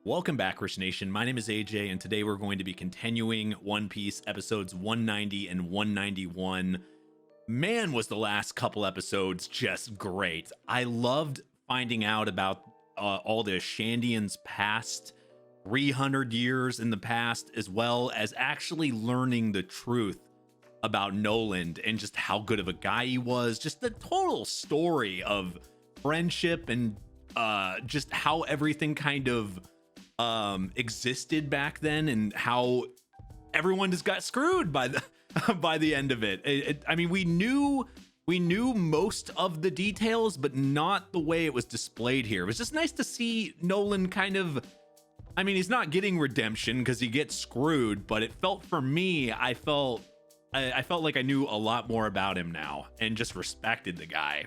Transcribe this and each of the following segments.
Welcome back, Rich Nation. My name is AJ, and today we're going to be continuing One Piece episodes 190 and 191. Man, was the last couple episodes just great. I loved finding out about all the Shandians past, 300 years in the past, as well as actually learning the truth about Noland and just how good of a guy he was. Just the total story of friendship and just how everything kind of existed back then, and how everyone just got screwed by the by the end of it. I mean, we knew most of the details, but not the way it was displayed here. It was just nice to see Nolan kind of, I mean, he's not getting redemption because he gets screwed, but it felt, for me, I felt like I knew a lot more about him now and just respected the guy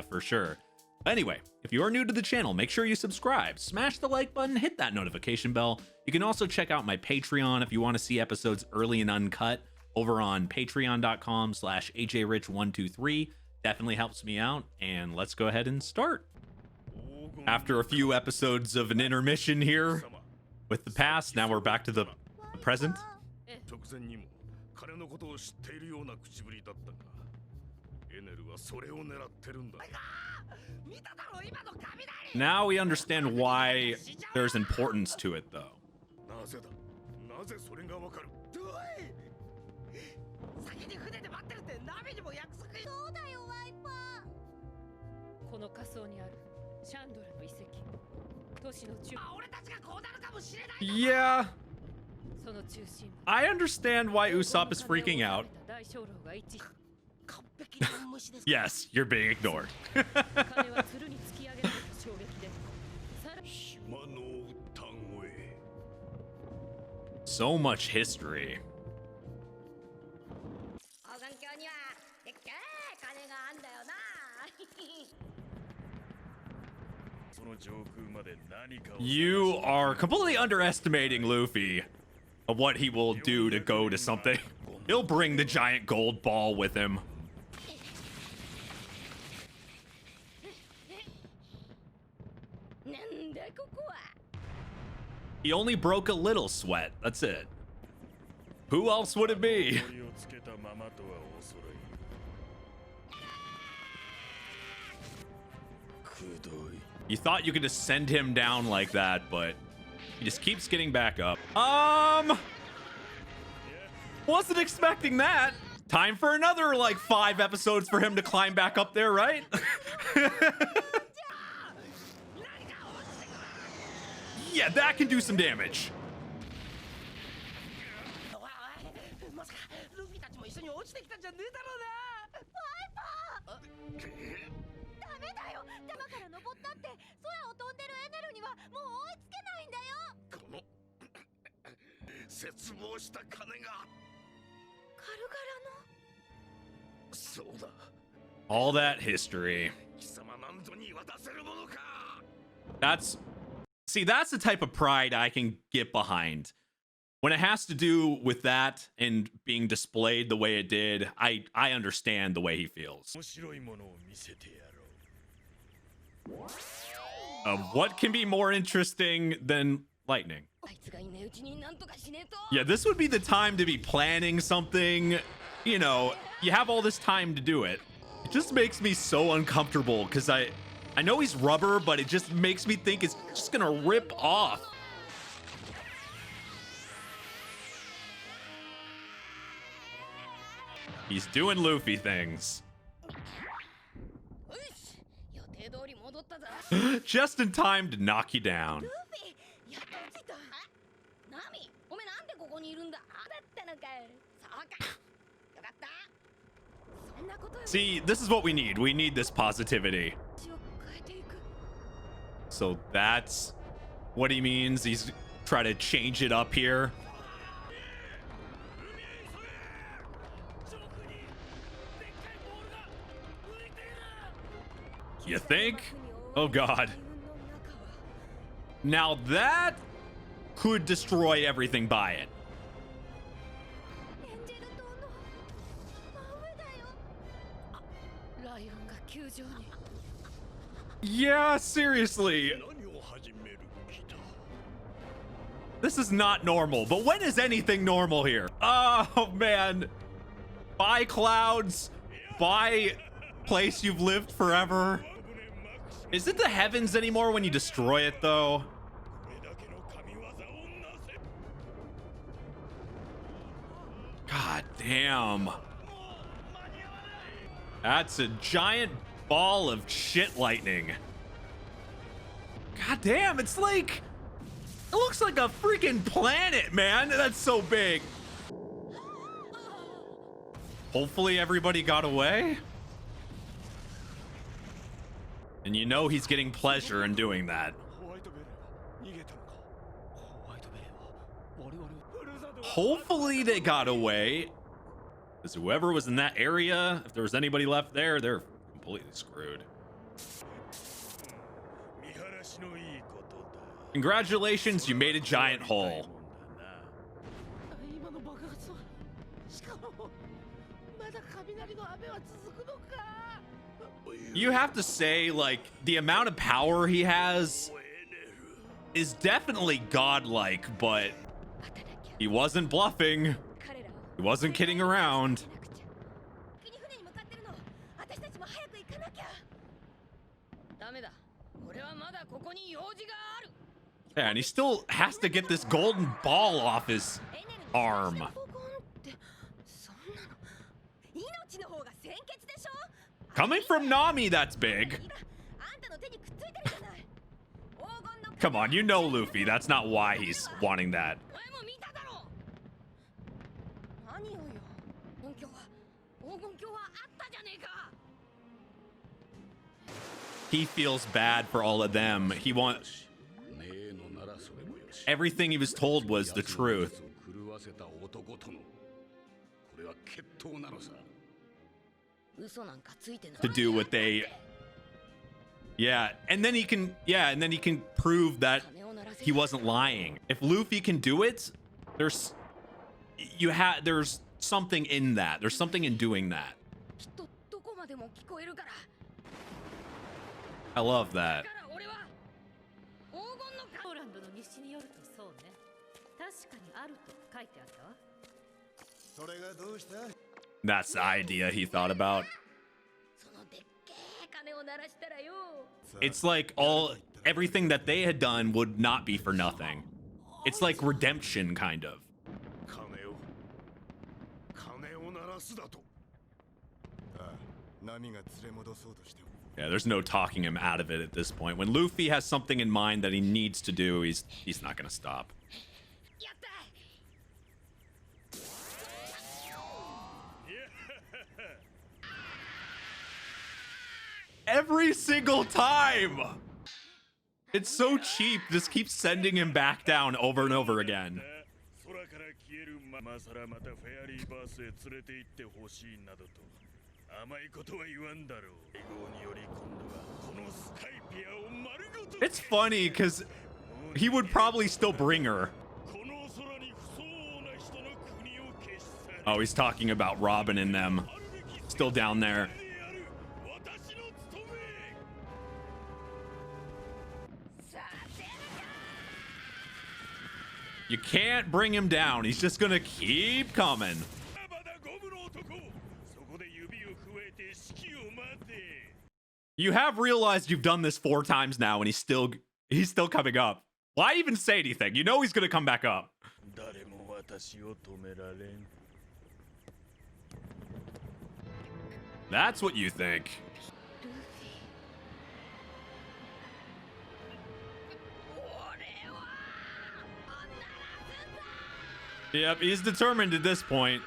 for sure. Anyway, if you are new to the channel, make sure you subscribe, smash the like button, hit that notification bell. You can also check out my Patreon if you want to see episodes early and uncut over on patreon.com/ajrich123. Definitely helps me out, and let's go ahead and start. After a few episodes of an intermission here with the past, now we're back to the present. Now we understand why there's importance to it, though. Yeah, I understand why Usopp is freaking out. Yes, you're being ignored. So much history. You are completely underestimating Luffy of what he will do to go to something. He'll bring the giant gold ball with him. He only broke a little sweat. That's it. Who else would it be? You thought you could just send him down like that, but he just keeps getting back up. Wasn't expecting that. Time for another like 5 episodes for him to climb back up there, right? Yeah, that can do some damage. All that history. That's the type of pride I can get behind. When it has to do with that and being displayed the way it did, I understand the way he feels. What can be more interesting than lightning? Yeah, this would be the time to be planning something. You know, you have all this time to do it. It just makes me so uncomfortable because I know he's rubber, but it just makes me think it's just gonna rip off. He's doing Luffy things. Just in time to knock you down. See, this is what we need. We need this positivity. So that's what he means. He's trying to change it up here. You think? Oh God. Now that could destroy everything by it. Yeah, seriously. This is not normal, but when is anything normal here? Oh man. Bye clouds. Bye place you've lived forever. Is it the heavens anymore when you destroy it though? God damn. That's a giant ball of shit lightning. God damn, it's like, it looks like a freaking planet, man. That's so big. Hopefully everybody got away. And you know he's getting pleasure in doing that. Hopefully they got away. Because whoever was in that area, if there was anybody left there, they're completely screwed. Congratulations, you made a giant hole. You have to say, like, the amount of power he has is definitely godlike, but he wasn't bluffing. He wasn't kidding around. Yeah, and he still has to get this golden ball off his arm. Coming from Nami, that's big. Come on, you know Luffy. That's not why he's wanting that. He feels bad for all of them. He wants... Everything he was told was the truth. To do what they... Yeah, and then he can... Yeah, and then he can prove that he wasn't lying. If Luffy can do it, there's... There's something in that. There's something in doing that. I love that. That's the idea he thought about. It's like everything that they had done would not be for nothing. It's like redemption, kind of. Yeah, there's no talking him out of it at this point. When Luffy has something in mind that he needs to do, he's not gonna stop. Every single time! It's so cheap, just keeps sending him back down over and over again. It's funny because he would probably still bring her. Oh, he's talking about Robin and them still down there. You can't bring him down. He's just gonna keep coming. You have realized you've done this 4 times now, and he's still coming up. Why even say anything? You know he's gonna come back up. That's what you think. Yep, he's determined at this point.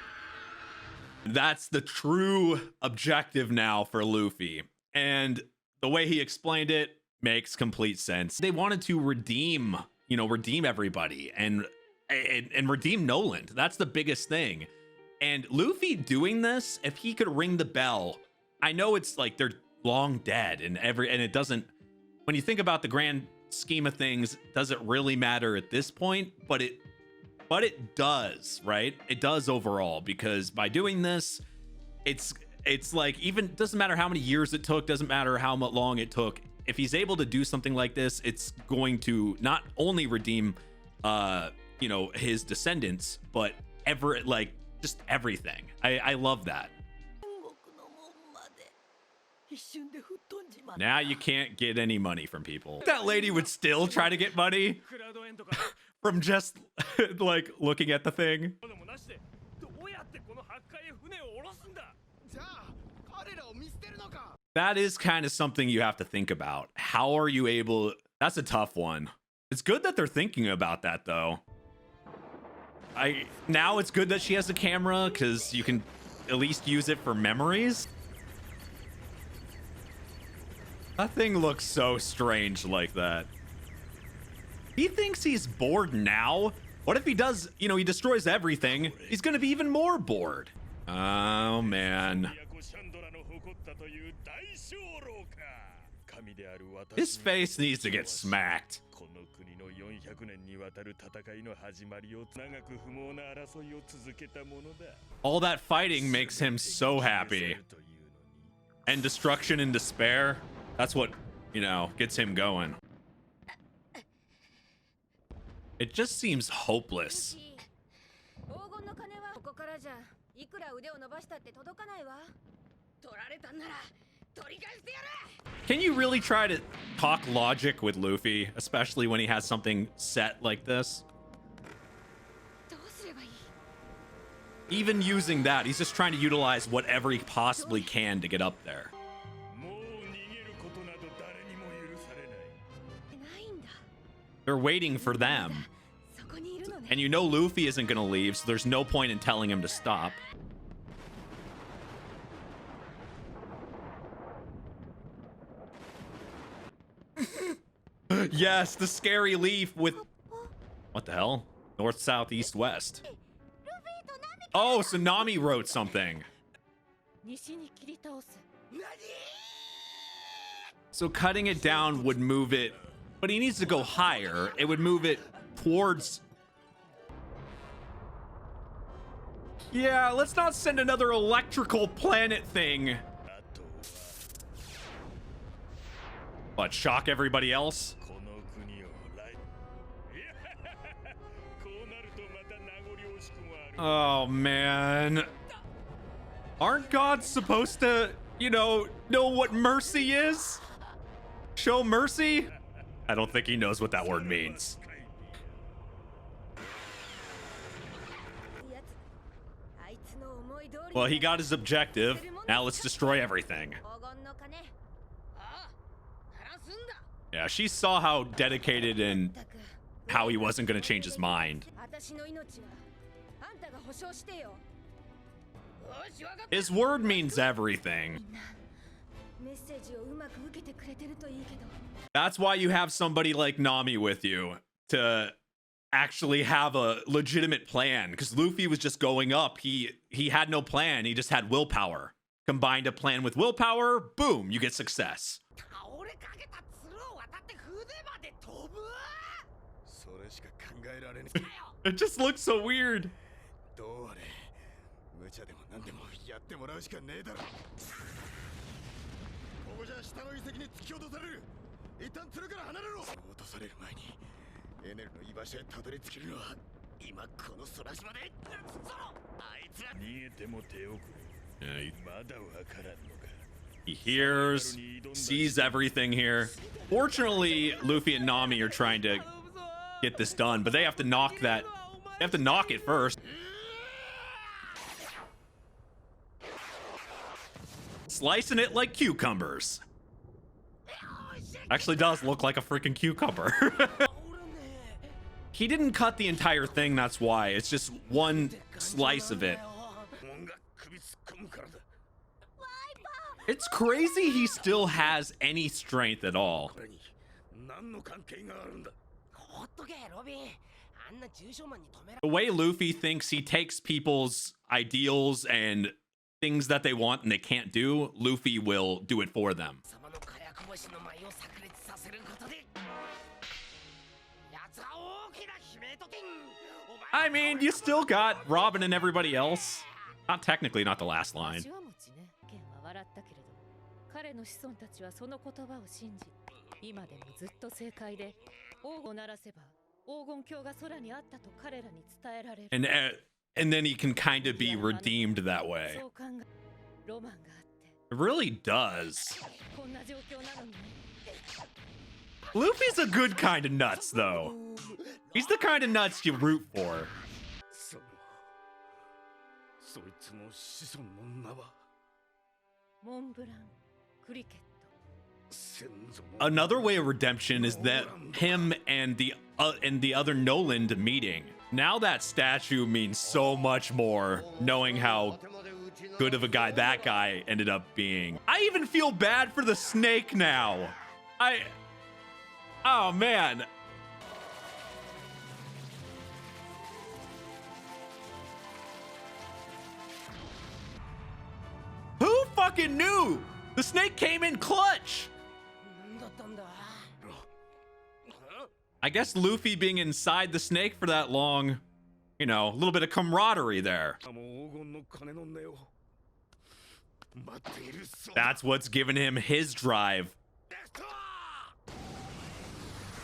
That's the true objective now for Luffy. And the way he explained it makes complete sense. They wanted to redeem everybody and redeem Noland. That's the biggest thing. And Luffy doing this, if he could ring the bell, I know it's like they're long dead and it doesn't, when you think about the grand scheme of things, does it really matter at this point? But it does, right? It does overall, because by doing this, it's like, even doesn't matter how many years it took, doesn't matter how long it took. If he's able to do something like this, it's going to not only redeem you know, his descendants, but just everything. I love that. Now you can't get any money from people. That lady would still try to get money from just like looking at the thing. That is kind of something you have to think about. How are you able? That's a tough one. It's good that they're thinking about that though. Now it's good that she has a camera because you can at least use it for memories. That thing looks so strange like that. He thinks he's bored now. What if he does, you know, he destroys everything? He's gonna be even more bored. Oh man. His face needs to get smacked. All that fighting makes him so happy. And destruction and despair, that's what, you know, gets him going. It just seems hopeless. Can you really try to talk logic with Luffy, especially when he has something set like this? Even using that, he's just trying to utilize whatever he possibly can to get up there. They're waiting for them. And you know Luffy isn't going to leave, so there's no point in telling him to stop. Yes, the scary leaf with... What the hell? North, south, east, west. Oh, so Nami wrote something. So cutting it down would move it, but he needs to go higher. It would move it towards... Yeah, let's not send another electrical planet thing. What, shock everybody else? Oh, man. Aren't gods supposed to, you know what mercy is? Show mercy? I don't think he knows what that word means. Well, he got his objective. Now let's destroy everything. Yeah, she saw how dedicated and how he wasn't going to change his mind. His word means everything. That's why you have somebody like Nami with you to actually have a legitimate plan, because Luffy was just going up. He had no plan. He just had willpower. Combined a plan with willpower, boom, you get success. It just looks so weird. He hears, sees everything here. Fortunately, Luffy and Nami are trying to get this done, but they have to knock that. They have to knock it first. Slicing it like cucumbers. Actually does look like a freaking cucumber. He didn't cut the entire thing, that's why. It's just one slice of it. It's crazy he still has any strength at all. The way Luffy thinks he takes people's ideals and things that they want and they can't do, Luffy will do it for them. I mean, you still got Robin and everybody else. Not technically, not the last line. And and then he can kind of be redeemed that way. It really does. Luffy's a good kind of nuts, though. He's the kind of nuts you root for. Another way of redemption is that him and the other Noland meeting. Now that statue means so much more, knowing how good of a guy that guy ended up being. I even feel bad for the snake now. Oh man. Who fucking knew? The snake came in clutch. I guess Luffy being inside the snake for that long, you know, a little bit of camaraderie there. That's what's given him his drive.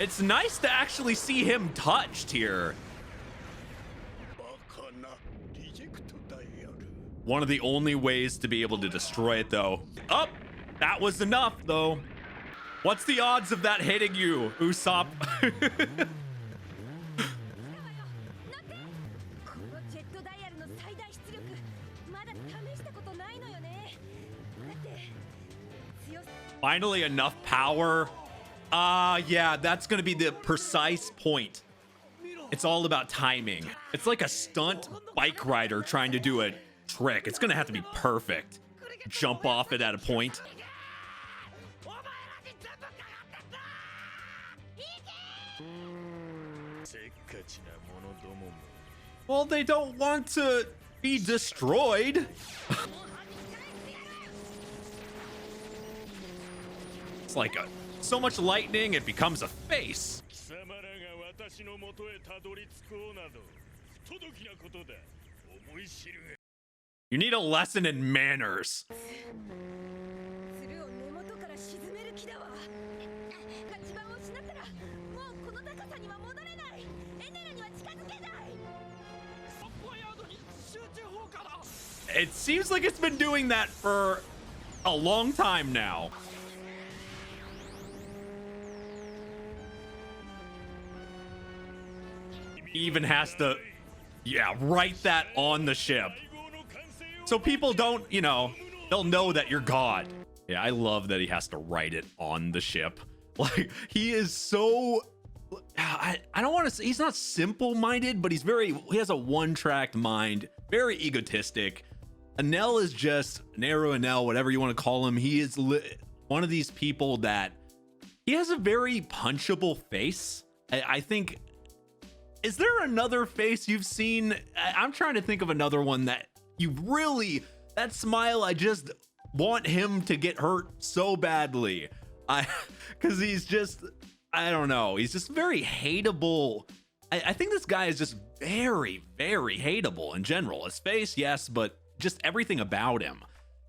It's nice to actually see him touched here. One of the only ways to be able to destroy it, though. Oh, that was enough, though. What's the odds of that hitting you, Usopp? Finally, enough power. Yeah, that's gonna be the precise point. It's all about timing. It's like a stunt bike rider trying to do a trick. It's gonna have to be perfect. Jump off it at a point. Well, they don't want to be destroyed. It's like so much lightning, it becomes a face. You need a lesson in manners. It seems like it's been doing that for a long time now. He even has to, yeah, write that on the ship. So people don't, you know, they'll know that you're God. Yeah, I love that he has to write it on the ship. Like, he is so, I don't want to say, he's not simple-minded, but he has a one-track mind, very egotistic. ENEL is just, ENEL, whatever you want to call him, he is one of these people that, he has a very punchable face. I think, is there another face you've seen? I'm trying to think of another one that you really, that smile, I just want him to get hurt so badly. Because he's just, I don't know, he's just very hateable. I think this guy is just very, very hateable in general. His face, yes, but just everything about him.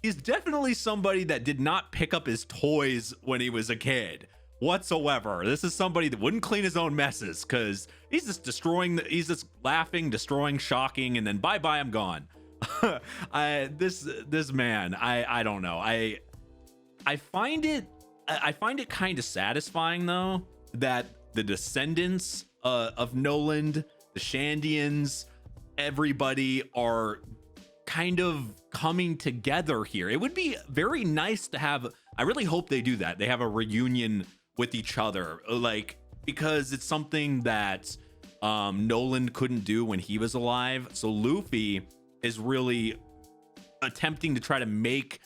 He's definitely somebody that did not pick up his toys when he was a kid whatsoever. This is somebody that wouldn't clean his own messes because he's just destroying, he's just laughing, destroying, shocking, and then bye-bye, I'm gone. This man, I don't know. I find it kind of satisfying though that the descendants of Noland, the Shandians, everybody are kind of coming together here. It would be very nice to have, I really hope they do that. They have a reunion with each other, like, because it's something that Noland couldn't do when he was alive. So Luffy is really attempting to try to make,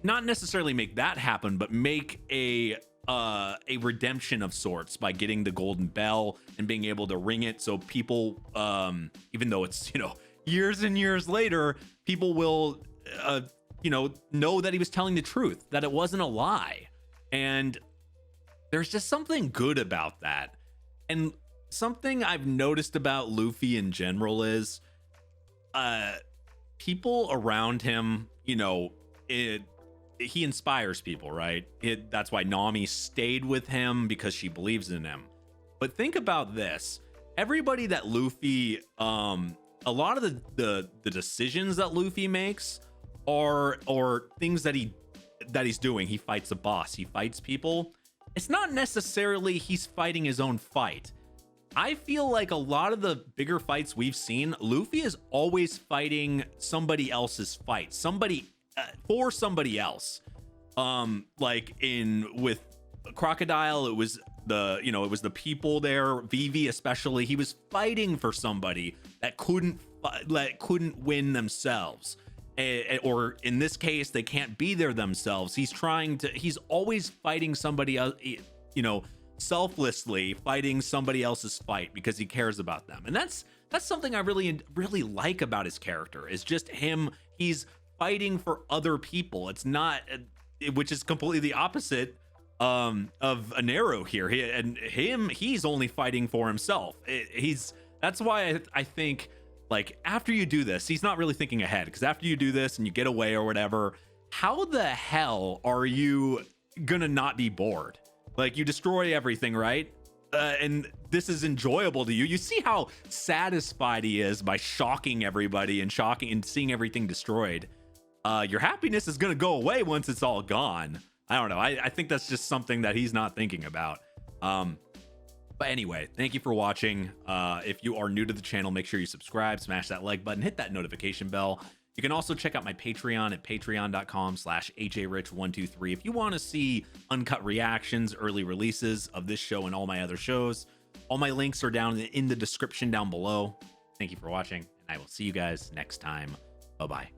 not necessarily make that happen, but make a redemption of sorts by getting the golden bell and being able to ring it. So people, even though it's, you know, years and years later, people will, you know that he was telling the truth, that it wasn't a lie. And there's just something good about that. And something I've noticed about Luffy in general is, people around him, you know, he inspires people, right? That's why Nami stayed with him, because she believes in him. But think about this. Everybody that Luffy, a lot of the decisions that Luffy makes are things that he's doing. He fights a boss, he fights people. It's not necessarily he's fighting his own fight. I feel like a lot of the bigger fights we've seen, Luffy is always fighting somebody else's fight, somebody for somebody else. Like with Crocodile, it was the people there, Vivi especially. He was fighting for somebody that couldn't win themselves, or in this case, they can't be there themselves. He's always fighting somebody else, selflessly fighting somebody else's fight because he cares about them. And that's something I really like about his character, is just him. He's fighting for other people. It's not, which is completely the opposite of Enero here. He's only fighting for himself. That's why I think, like, after you do this, he's not really thinking ahead, because after you do this and you get away or whatever, how the hell are you gonna not be bored? Like, you destroy everything, right? And this is enjoyable to you. You see how satisfied he is by shocking everybody and seeing everything destroyed. Your happiness is gonna go away once it's all gone. I don't know. I think that's just something that he's not thinking about. But anyway, thank you for watching. If you are new to the channel, make sure you subscribe, smash that like button, hit that notification bell. You can also check out my Patreon at patreon.com/ajrich123 if you want to see uncut reactions, early releases of this show and all my other shows. All my links are down in the description down below. Thank you for watching, and I will see you guys next time. Bye-bye.